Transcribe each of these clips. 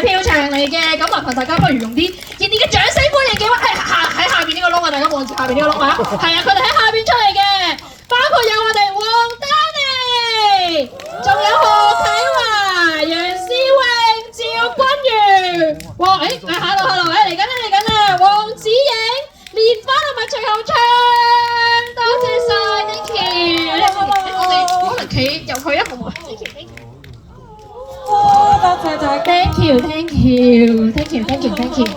票場嚟嘅，咁麻煩大家不如用啲熱烈嘅掌聲歡迎嘅話，喺下邊呢個窿啊，大家望住下邊呢個窿啊，係啊，佢哋喺下邊出嚟嘅，包括有我哋黃丹妮，仲有何啟華、楊思穎、趙君如，哇，hello，嚟緊啦，黃子瑩、蓮花同埋徐後昌，多謝晒 ，thank you，我哋可能企由佢一步啊 ，thank you。多謝晒 ，thank you，thank you。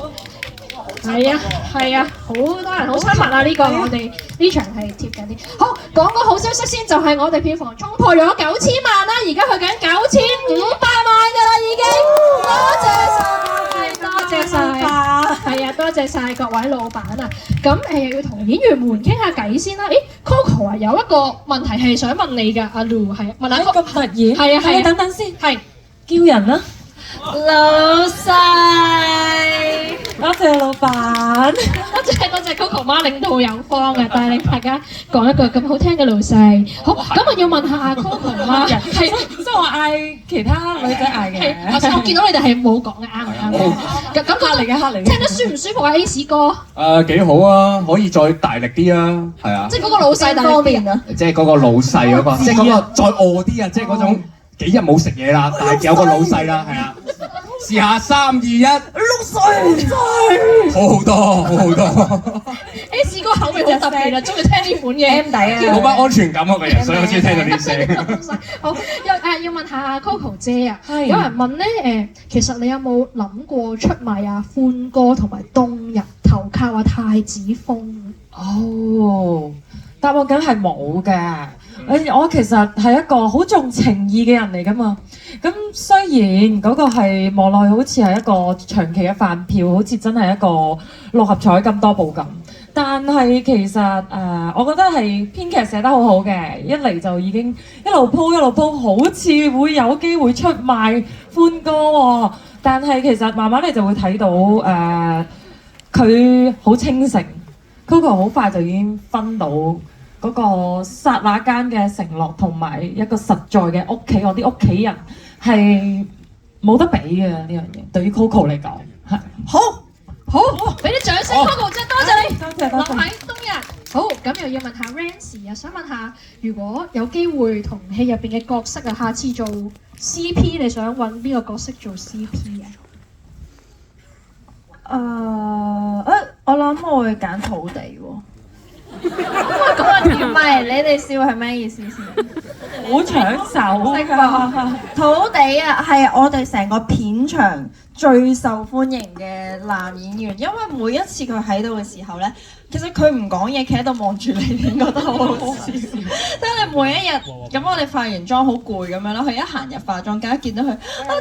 係啊，好多人好親密啊！呢個我哋呢場係貼緊啲。好，講個好消息先，就係我哋票房衝破咗9000萬啦，而家去緊9500萬㗎啦，已經。多謝晒，係啊，多謝晒各位老闆啊！咁又要同演員們傾下偈先啦。咦 ，Coco 啊，有一個問題係想問你㗎，阿 Lu 係問下咁突然，係啊，你等等先，係叫人啦。老細，多謝老闆，多謝 Coco 媽領導有方啊，帶領大家講一個咁好聽嘅老細。好，咁我要問下阿 Coco 媽，係即係我嗌其他女仔嗌嘅。我見到你哋係冇講嘅，啱唔啱？咁黑嚟嘅，黑嚟嘅。聽得舒唔舒服啊 ？Ace 哥？幾好啊，可以再大力啲啊，係啊。即係嗰個老細大力啲啊！即係嗰個老細嗰個，即係嗰個再餓啲啊，即係嗰種幾日冇食嘢啦，但係有個老細啦，係啊。試下3、2、1，六歲，好多。Ace 哥口味好特別啊，中意聽呢款嘢 M 底啊，冇乜安全感啊個人，所以我先聽到啲聲。好，要問下 Coco 姐啊，係有人問咧其實你有冇諗過出賣阿歡哥同埋冬日投靠阿太子豐？哦，答案梗係冇嘅。我其實係一個好重情義嘅人嚟㗎嘛。咁雖然嗰個係望落去好似係一個長期嘅飯票，好似真係一個六合彩咁多部咁，但係其實我覺得係編劇寫得好好嘅，一嚟就已經一路鋪，好似會有機會出賣歡哥喎。但係其實慢慢你就會睇到佢好清醒 ，Coco 好快就已經分到嗰個剎那間嘅承諾同埋一個實在嘅屋企，我啲屋企人係冇得比嘅呢樣嘢。對於 Coco 嚟講，係好，俾啲掌聲 Coco 姐，多謝你，多謝留喺冬日。好，咁又要問下 Rancy 啊，想問下，如果有機會同戲入邊嘅角色啊，下次做 CP， 你想揾邊個角色做 CP 啊？我諗我會揀土地喎。咁啊唔係，你哋笑係咩意思先？好搶手㗎，土地啊，係我哋成個片場最受歡迎嘅男演員，因為每一次佢喺度嘅時候呢，其實佢唔講嘢，企喺度望住你，你覺得好好笑。即係你每一日咁，我哋化完妝好攰咁樣啦，佢一行入化妝間，一見到佢啊，